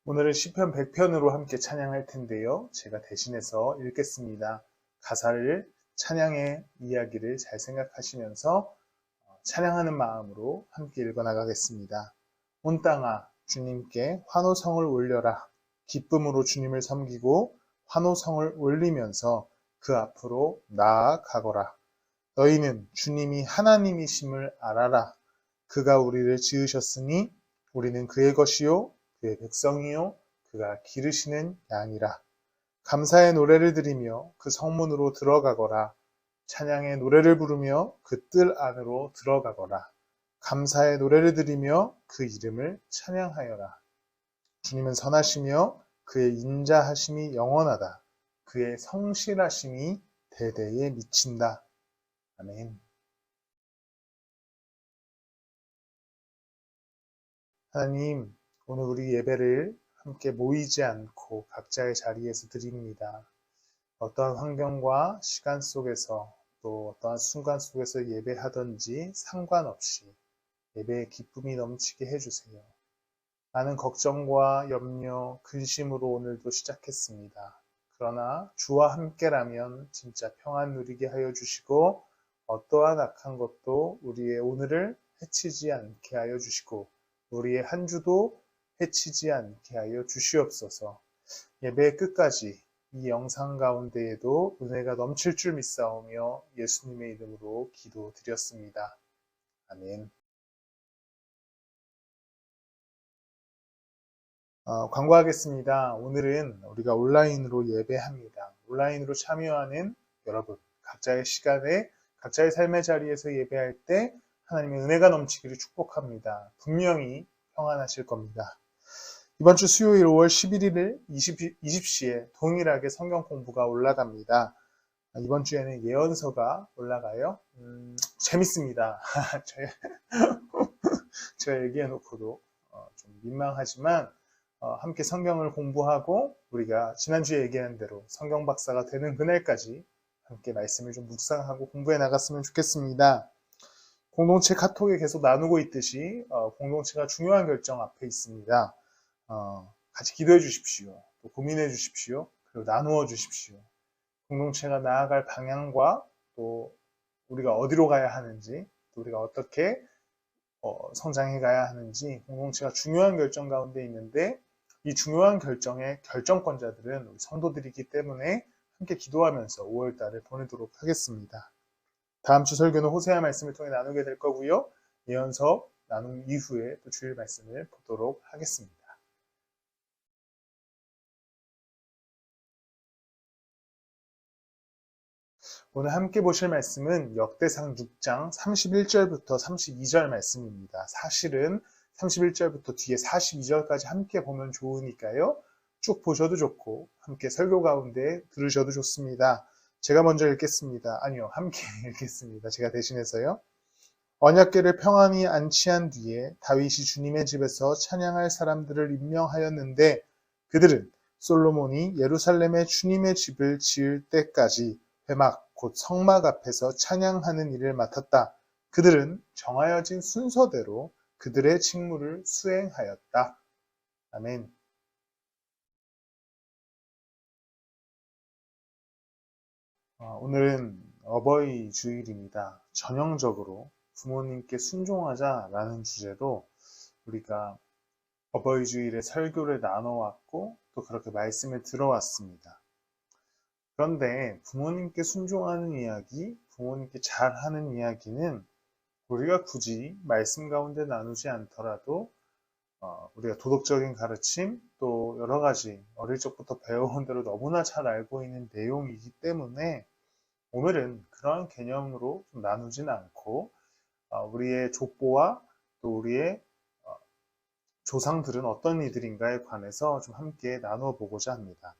오늘은 시편 100편으로 함께 찬양할 텐데요. 제가 대신해서 읽겠습니다. 가사를 찬양의 이야기를 잘 생각하시면서 찬양하는 마음으로 함께 읽어나가겠습니다. 온 땅아 주님께 환호성을 올려라. 기쁨으로 주님을 섬기고 환호성을 올리면서 그 앞으로 나아가거라. 너희는 주님이 하나님이심을 알아라. 그가 우리를 지으셨으니 우리는 그의 것이요 그의 백성이요 그가 기르시는 양이라. 감사의 노래를 드리며 그 성문으로 들어가거라. 찬양의 노래를 부르며 그 뜰 안으로 들어가거라. 감사의 노래를 드리며 그 이름을 찬양하여라. 주님은 선하시며 그의 인자하심이 영원하다. 그의 성실하심이 대대에 미친다. 아멘. 하나님, 오늘 우리 예배를 함께 모이지 않고 각자의 자리에서 드립니다. 어떠한 환경과 시간 속에서 또 어떠한 순간 속에서 예배하든지 상관없이 예배의 기쁨이 넘치게 해주세요. 많은 걱정과 염려, 근심으로 오늘도 시작했습니다. 그러나 주와 함께라면 진짜 평안 누리게 하여 주시고 어떠한 악한 것도 우리의 오늘을 해치지 않게 하여 주시고 우리의 한 주도 해치지 않게 하여 주시옵소서. 예배의 끝까지 이 영상 가운데에도 은혜가 넘칠 줄 믿사오며 예수님의 이름으로 기도드렸습니다. 아멘. 광고하겠습니다. 오늘은 우리가 온라인으로 예배합니다. 온라인으로 참여하는 여러분, 각자의 시간에 각자의 삶의 자리에서 예배할 때 하나님의 은혜가 넘치기를 축복합니다. 분명히 평안하실 겁니다. 이번 주 수요일 5월 11일 20시에 동일하게 성경 공부가 올라갑니다. 이번 주에는 예언서가 올라가요. 재밌습니다. 제가 얘기해놓고도 좀 민망하지만 함께 성경을 공부하고 우리가 지난주에 얘기한 대로 성경 박사가 되는 그날까지 함께 말씀을 좀 묵상하고 공부해 나갔으면 좋겠습니다. 공동체 카톡에 계속 나누고 있듯이 공동체가 중요한 결정 앞에 있습니다. 같이 기도해 주십시오. 또 고민해 주십시오. 그리고 나누어 주십시오. 공동체가 나아갈 방향과 또 우리가 어디로 가야 하는지 또 우리가 어떻게 성장해 가야 하는지 공동체가 중요한 결정 가운데 있는데 이 중요한 결정의 결정권자들은 우리 성도들이기 때문에 함께 기도하면서 5월달을 보내도록 하겠습니다. 다음 주 설교는 호세아 말씀을 통해 나누게 될 거고요. 예언서 나눔 이후에 또 주일 말씀을 보도록 하겠습니다. 오늘 함께 보실 말씀은 역대상 6장 31절부터 32절 말씀입니다. 사실은 31절부터 뒤에 42절까지 함께 보면 좋으니까요. 쭉 보셔도 좋고 함께 설교 가운데 들으셔도 좋습니다. 제가 먼저 읽겠습니다. 아니요, 함께 읽겠습니다. 제가 대신해서요. 언약궤를 평안히 안치한 뒤에 다윗이 주님의 집에서 찬양할 사람들을 임명하였는데 그들은 솔로몬이 예루살렘에 주님의 집을 지을 때까지 회막 곧 성막 앞에서 찬양하는 일을 맡았다. 그들은 정하여진 순서대로 그들의 직무를 수행하였다. 아멘. 오늘은 어버이 주일입니다. 전형적으로 부모님께 순종하자라는 주제로 우리가 어버이 주일에 설교를 나눠왔고 또 그렇게 말씀을 들어왔습니다. 그런데 부모님께 순종하는 이야기, 부모님께 잘하는 이야기는 우리가 굳이 말씀 가운데 나누지 않더라도 우리가 도덕적인 가르침 또 여러 가지 어릴 적부터 배워온 대로 너무나 잘 알고 있는 내용이기 때문에 오늘은 그러한 개념으로 좀 나누진 않고 우리의 족보와 또 우리의 조상들은 어떤 이들인가에 관해서 좀 함께 나누어 보고자 합니다.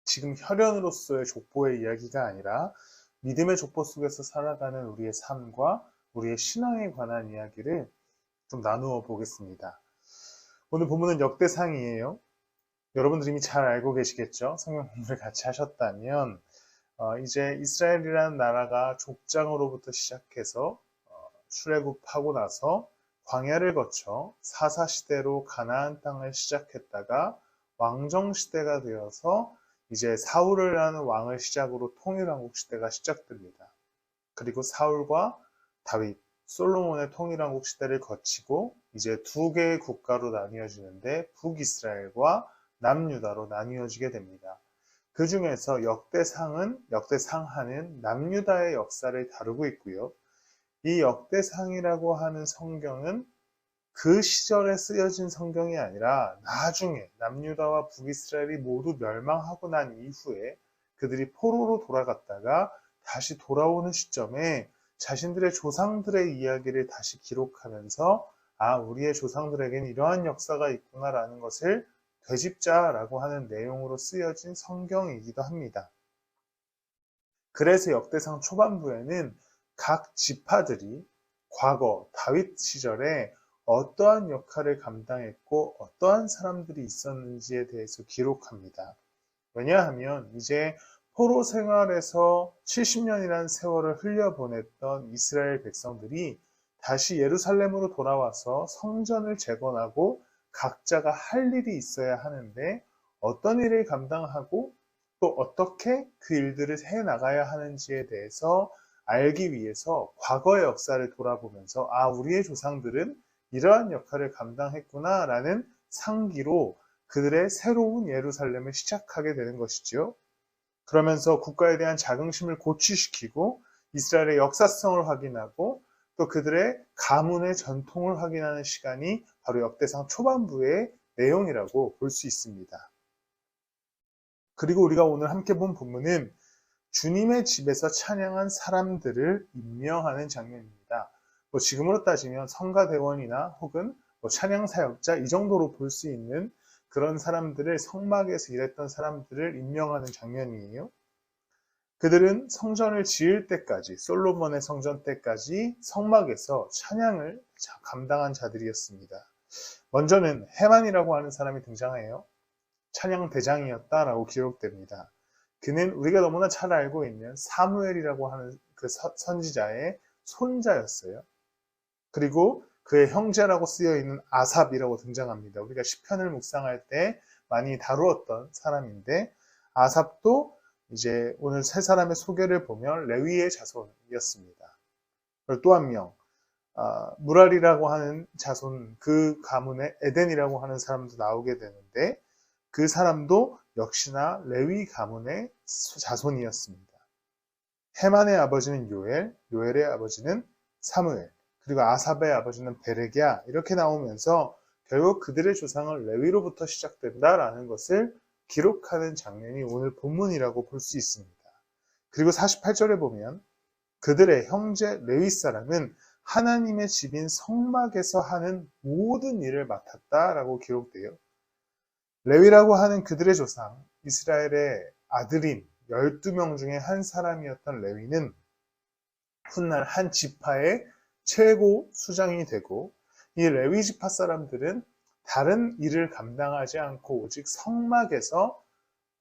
지금 혈연으로서의 족보의 이야기가 아니라 믿음의 족보 속에서 살아가는 우리의 삶과 우리의 신앙에 관한 이야기를 좀 나누어 보겠습니다. 오늘 본문은 역대상이에요. 여러분들 이미 잘 알고 계시겠죠? 성경 공부를 같이 하셨다면 이제 이스라엘이라는 나라가 족장으로부터 시작해서 출애굽하고 나서 광야를 거쳐 사사시대로 가나안 땅을 시작했다가 왕정시대가 되어서 이제 사울이라는 왕을 시작으로 통일왕국 시대가 시작됩니다. 그리고 사울과 다윗, 솔로몬의 통일왕국 시대를 거치고 이제 두 개의 국가로 나뉘어지는데 북이스라엘과 남유다로 나뉘어지게 됩니다. 그 중에서 역대상하는 남유다의 역사를 다루고 있고요. 이 역대상이라고 하는 성경은 그 시절에 쓰여진 성경이 아니라 나중에 남유다와 북이스라엘이 모두 멸망하고 난 이후에 그들이 포로로 돌아갔다가 다시 돌아오는 시점에 자신들의 조상들의 이야기를 다시 기록하면서 우리의 조상들에게는 이러한 역사가 있구나라는 것을 되짚자라고 하는 내용으로 쓰여진 성경이기도 합니다. 그래서 역대상 초반부에는 각 지파들이 과거 다윗 시절에 어떠한 역할을 감당했고 어떠한 사람들이 있었는지에 대해서 기록합니다. 왜냐하면 이제 포로 생활에서 70년이라는 세월을 흘려보냈던 이스라엘 백성들이 다시 예루살렘으로 돌아와서 성전을 재건하고 각자가 할 일이 있어야 하는데 어떤 일을 감당하고 또 어떻게 그 일들을 해나가야 하는지에 대해서 알기 위해서 과거의 역사를 돌아보면서 우리의 조상들은 이러한 역할을 감당했구나 라는 상기로 그들의 새로운 예루살렘을 시작하게 되는 것이죠. 그러면서 국가에 대한 자긍심을 고취시키고 이스라엘의 역사성을 확인하고 또 그들의 가문의 전통을 확인하는 시간이 바로 역대상 초반부의 내용이라고 볼 수 있습니다. 그리고 우리가 오늘 함께 본 본문은 주님의 집에서 찬양한 사람들을 임명하는 장면입니다. 지금으로 따지면 성가대원이나 혹은 찬양사역자 이 정도로 볼 수 있는 그런 사람들을 성막에서 일했던 사람들을 임명하는 장면이에요. 그들은 성전을 지을 때까지 솔로몬의 성전 때까지 성막에서 찬양을 감당한 자들이었습니다. 먼저는 헤만이라고 하는 사람이 등장해요. 찬양 대장이었다라고 기록됩니다. 그는 우리가 너무나 잘 알고 있는 사무엘이라고 하는 그 선지자의 손자였어요. 그리고 그의 형제라고 쓰여있는 아삽이라고 등장합니다. 우리가 시편을 묵상할 때 많이 다루었던 사람인데 아삽도 이제 오늘 세 사람의 소개를 보면 레위의 자손이었습니다. 그리고 또 한 명, 무랄이라고 하는 자손, 그 가문에 에덴이라고 하는 사람도 나오게 되는데 그 사람도 역시나 레위 가문의 자손이었습니다. 헤만의 아버지는 요엘, 요엘의 아버지는 사무엘, 그리고 아삽의 아버지는 베레기야 이렇게 나오면서 결국 그들의 조상은 레위로부터 시작된다라는 것을 기록하는 장면이 오늘 본문이라고 볼 수 있습니다. 그리고 48절에 보면 그들의 형제 레위 사람은 하나님의 집인 성막에서 하는 모든 일을 맡았다라고 기록돼요. 레위라고 하는 그들의 조상, 이스라엘의 아들인 12명 중에 한 사람이었던 레위는 훗날 한 지파의 최고 수장이 되고 이 레위 지파 사람들은 다른 일을 감당하지 않고 오직 성막에서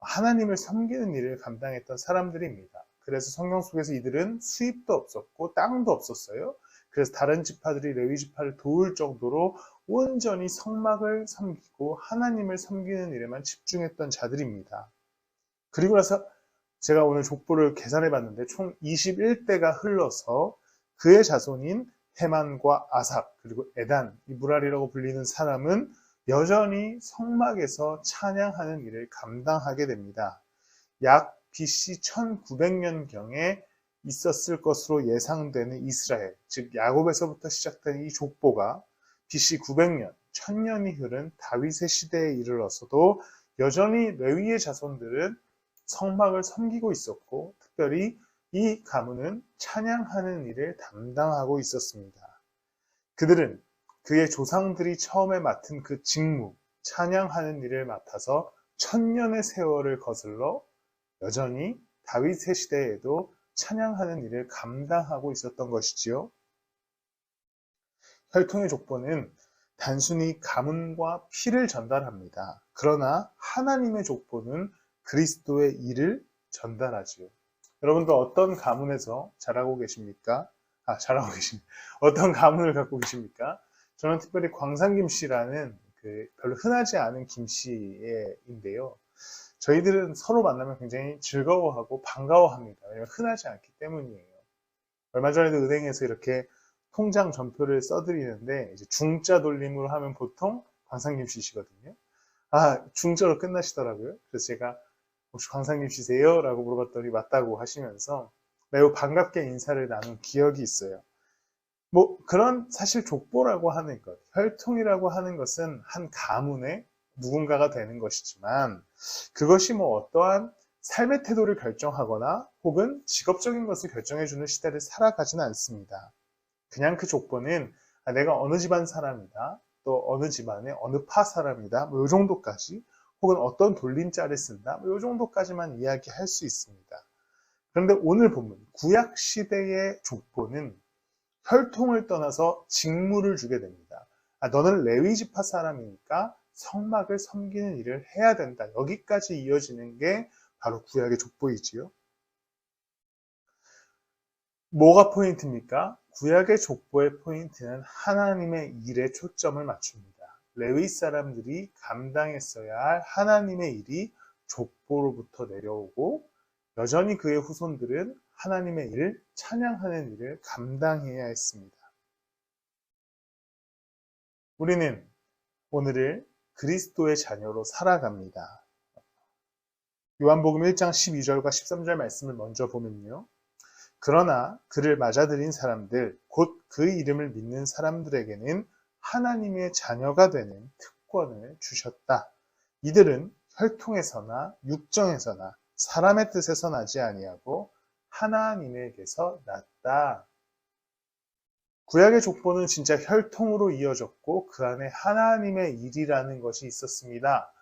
하나님을 섬기는 일을 감당했던 사람들입니다. 그래서 성경 속에서 이들은 수입도 없었고 땅도 없었어요. 그래서 다른 지파들이 레위 지파를 도울 정도로 온전히 성막을 섬기고 하나님을 섬기는 일에만 집중했던 자들입니다. 그리고 나서 제가 오늘 족보를 계산해 봤는데 총 21대가 흘러서 그의 자손인 헤만과 아삽 그리고 에단, 이 무랄이라고 불리는 사람은 여전히 성막에서 찬양하는 일을 감당하게 됩니다. 약 BC 1900년경에 있었을 것으로 예상되는 이스라엘, 즉 야곱에서부터 시작된 이 족보가 BC 900년, 1000년이 흐른 다윗의 시대에 이르러서도 여전히 레위의 자손들은 성막을 섬기고 있었고 특별히 이 가문은 찬양하는 일을 담당하고 있었습니다. 그들은 그의 조상들이 처음에 맡은 그 직무, 찬양하는 일을 맡아서 1000년의 세월을 거슬러 여전히 다윗의 시대에도 찬양하는 일을 감당하고 있었던 것이지요. 혈통의 족보는 단순히 가문과 피를 전달합니다. 그러나 하나님의 족보는 그리스도의 일을 전달하지요. 여러분도 어떤 가문에서 자라고 계십니까? 어떤 가문을 갖고 계십니까? 저는 특별히 광산김씨라는 별로 흔하지 않은 김씨인데요. 저희들은 서로 만나면 굉장히 즐거워하고 반가워합니다. 왜냐하면 흔하지 않기 때문이에요. 얼마 전에도 은행에서 이렇게 통장 전표를 써드리는데 이제 중자 돌림으로 하면 보통 광산김씨시거든요. 중자로 끝나시더라고요. 그래서 제가 혹시 광산김씨세요? 라고 물어봤더니 맞다고 하시면서 매우 반갑게 인사를 나눈 기억이 있어요. 그런 사실 족보라고 하는 것, 혈통이라고 하는 것은 한 가문의 누군가가 되는 것이지만 그것이 어떠한 삶의 태도를 결정하거나 혹은 직업적인 것을 결정해주는 시대를 살아가지는 않습니다. 그냥 그 족보는 내가 어느 집안 사람이다, 또 어느 집안의 어느 파 사람이다, 이 정도까지, 혹은 어떤 돌림자를 쓴다, 이 정도까지만 이야기할 수 있습니다. 그런데 오늘 본문 구약시대의 족보는 혈통을 떠나서 직무를 주게 됩니다. 너는 레위 지파 사람이니까 성막을 섬기는 일을 해야 된다. 여기까지 이어지는 게 바로 구약의 족보이지요. 뭐가 포인트입니까? 구약의 족보의 포인트는 하나님의 일에 초점을 맞춥니다. 레위 사람들이 감당했어야 할 하나님의 일이 족보로부터 내려오고 여전히 그의 후손들은 하나님의 일, 찬양하는 일을 감당해야 했습니다. 우리는 오늘을 그리스도의 자녀로 살아갑니다. 요한복음 1장 12절과 13절 말씀을 먼저 보면요. 그러나 그를 맞아들인 사람들, 곧 그 이름을 믿는 사람들에게는 하나님의 자녀가 되는 특권을 주셨다. 이들은 혈통에서나 육정에서나 사람의 뜻에서 나지 아니하고 하나님에게서 났다. 구약의 족보는 진짜 혈통으로 이어졌고 그 안에 하나님의 일이라는 것이 있었습니다.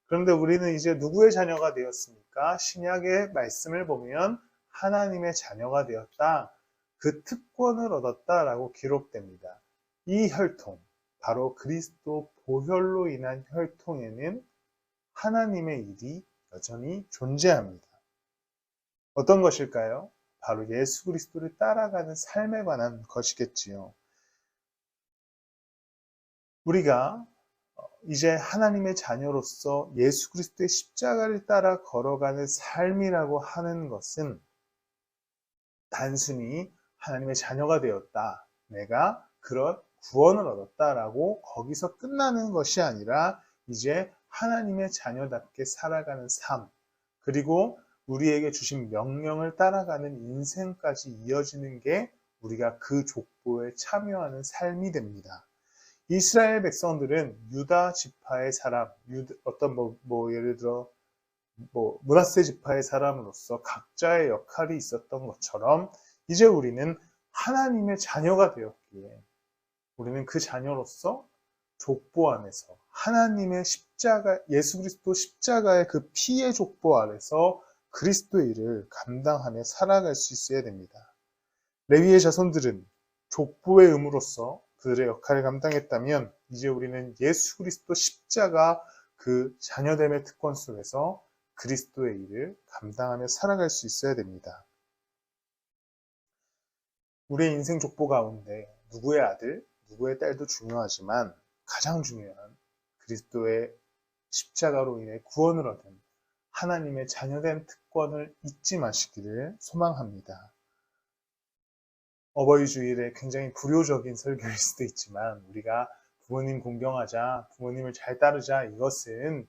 그런데 우리는 이제 누구의 자녀가 되었습니까? 신약의 말씀을 보면 하나님의 자녀가 되었다. 그 특권을 얻었다라고 기록됩니다. 이 혈통, 바로 그리스도 보혈로 인한 혈통에는 하나님의 일이 여전히 존재합니다. 어떤 것일까요? 바로 예수 그리스도를 따라가는 삶에 관한 것이겠지요. 우리가 이제 하나님의 자녀로서 예수 그리스도의 십자가를 따라 걸어가는 삶이라고 하는 것은 단순히 하나님의 자녀가 되었다, 내가 그런 구원을 얻었다라고 거기서 끝나는 것이 아니라 이제 하나님의 자녀답게 살아가는 삶, 그리고 우리에게 주신 명령을 따라가는 인생까지 이어지는 게 우리가 그 족보에 참여하는 삶이 됩니다. 이스라엘 백성들은 유다 지파의 사람, 예를 들어 므낫세 지파의 사람으로서 각자의 역할이 있었던 것처럼 이제 우리는 하나님의 자녀가 되었기에 우리는 그 자녀로서 족보 안에서 하나님의 십자가, 예수 그리스도 십자가의 그 피의 족보 아래서 그리스도의 일을 감당하며 살아갈 수 있어야 됩니다. 레위의 자손들은 족보의 의무로서 그들의 역할을 감당했다면 이제 우리는 예수 그리스도 십자가 그 자녀됨의 특권 속에서 그리스도의 일을 감당하며 살아갈 수 있어야 됩니다. 우리의 인생 족보 가운데 누구의 아들, 누구의 딸도 중요하지만 가장 중요한 그리스도의 십자가로 인해 구원을 얻은 하나님의 자녀된 특권을 잊지 마시기를 소망합니다. 어버이 주일에 굉장히 불효적인 설교일 수도 있지만 우리가 부모님 공경하자, 부모님을 잘 따르자, 이것은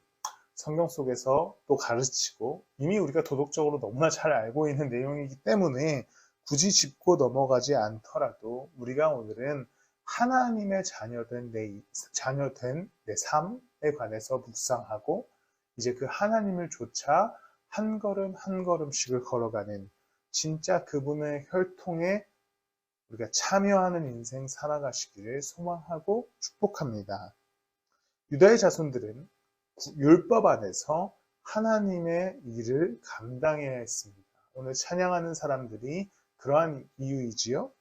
성경 속에서 또 가르치고 이미 우리가 도덕적으로 너무나 잘 알고 있는 내용이기 때문에 굳이 짚고 넘어가지 않더라도 우리가 오늘은 하나님의 자녀된 내 삶에 관해서 묵상하고 이제 그 하나님을 쫓아 한 걸음 한 걸음씩을 걸어가는 진짜 그분의 혈통에 우리가 참여하는 인생 살아가시기를 소망하고 축복합니다. 유다의 자손들은 율법 안에서 하나님의 일을 감당해야 했습니다. 오늘 찬양하는 사람들이 그러한 이유이지요.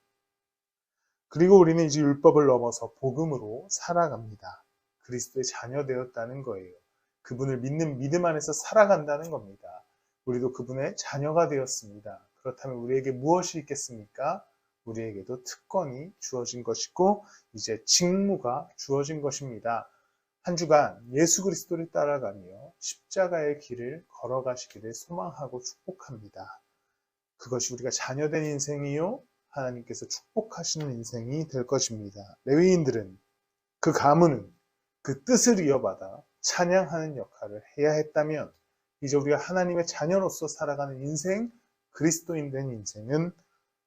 그리고 우리는 이제 율법을 넘어서 복음으로 살아갑니다. 그리스도의 자녀 되었다는 거예요. 그분을 믿는 믿음 안에서 살아간다는 겁니다. 우리도 그분의 자녀가 되었습니다. 그렇다면 우리에게 무엇이 있겠습니까? 우리에게도 특권이 주어진 것이고 이제 직무가 주어진 것입니다. 한 주간 예수 그리스도를 따라가며 십자가의 길을 걸어가시기를 소망하고 축복합니다. 그것이 우리가 자녀된 인생이요 하나님께서 축복하시는 인생이 될 것입니다. 레위인들은 그 가문은 그 뜻을 이어받아 찬양하는 역할을 해야 했다면 이제 우리가 하나님의 자녀로서 살아가는 인생, 그리스도인 된 인생은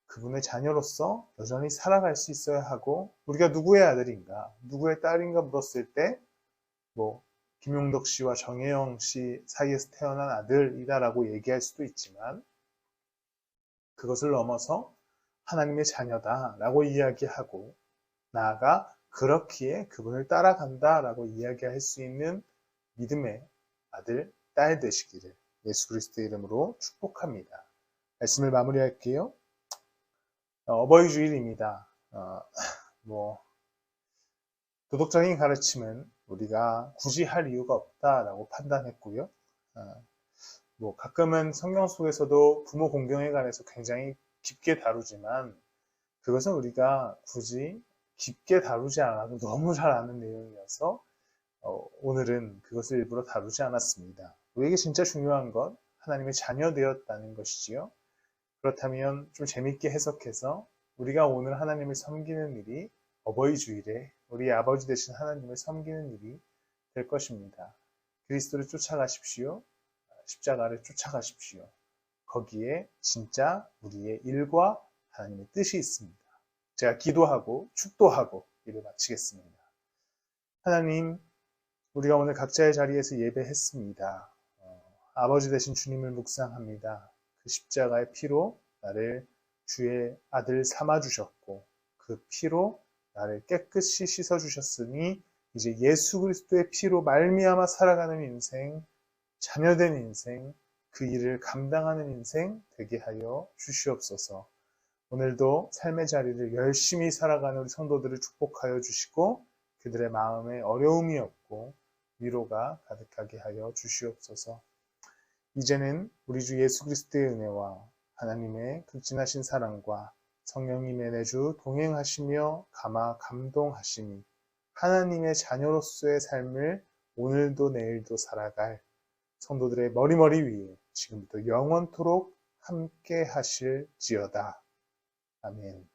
그분의 자녀로서 여전히 살아갈 수 있어야 하고 우리가 누구의 아들인가, 누구의 딸인가 물었을 때 김용덕 씨와 정혜영 씨 사이에서 태어난 아들이다라고 얘기할 수도 있지만 그것을 넘어서 하나님의 자녀다라고 이야기하고 나아가 그렇기에 그분을 따라간다라고 이야기할 수 있는 믿음의 아들, 딸 되시기를 예수 그리스도의 이름으로 축복합니다. 말씀을 마무리할게요. 어버이 주일입니다. 도덕적인 가르침은 우리가 굳이 할 이유가 없다라고 판단했고요. 가끔은 성경 속에서도 부모 공경에 관해서 굉장히 깊게 다루지만 그것은 우리가 굳이 깊게 다루지 않아도 너무 잘 아는 내용이어서 오늘은 그것을 일부러 다루지 않았습니다. 우리에게 진짜 중요한 건 하나님의 자녀 되었다는 것이지요. 그렇다면 좀 재밌게 해석해서 우리가 오늘 하나님을 섬기는 일이 어버이 주일에 우리 아버지 되신 하나님을 섬기는 일이 될 것입니다. 그리스도를 쫓아가십시오. 십자가를 쫓아가십시오. 거기에 진짜 우리의 일과 하나님의 뜻이 있습니다. 제가 기도하고 축도하고 일을 마치겠습니다. 하나님, 우리가 오늘 각자의 자리에서 예배했습니다. 아버지 되신 주님을 묵상합니다. 그 십자가의 피로 나를 주의 아들 삼아주셨고 그 피로 나를 깨끗이 씻어주셨으니 이제 예수 그리스도의 피로 말미암아 살아가는 인생, 자녀된 인생, 그 일을 감당하는 인생 되게 하여 주시옵소서. 오늘도 삶의 자리를 열심히 살아가는 우리 성도들을 축복하여 주시고 그들의 마음에 어려움이 없고 위로가 가득하게 하여 주시옵소서. 이제는 우리 주 예수 그리스도의 은혜와 하나님의 극진하신 사랑과 성령님의 내주 동행하시며 감화 감동하시니 하나님의 자녀로서의 삶을 오늘도 내일도 살아갈 성도들의 머리머리 위에 지금부터 영원토록 함께 하실지어다. 아멘.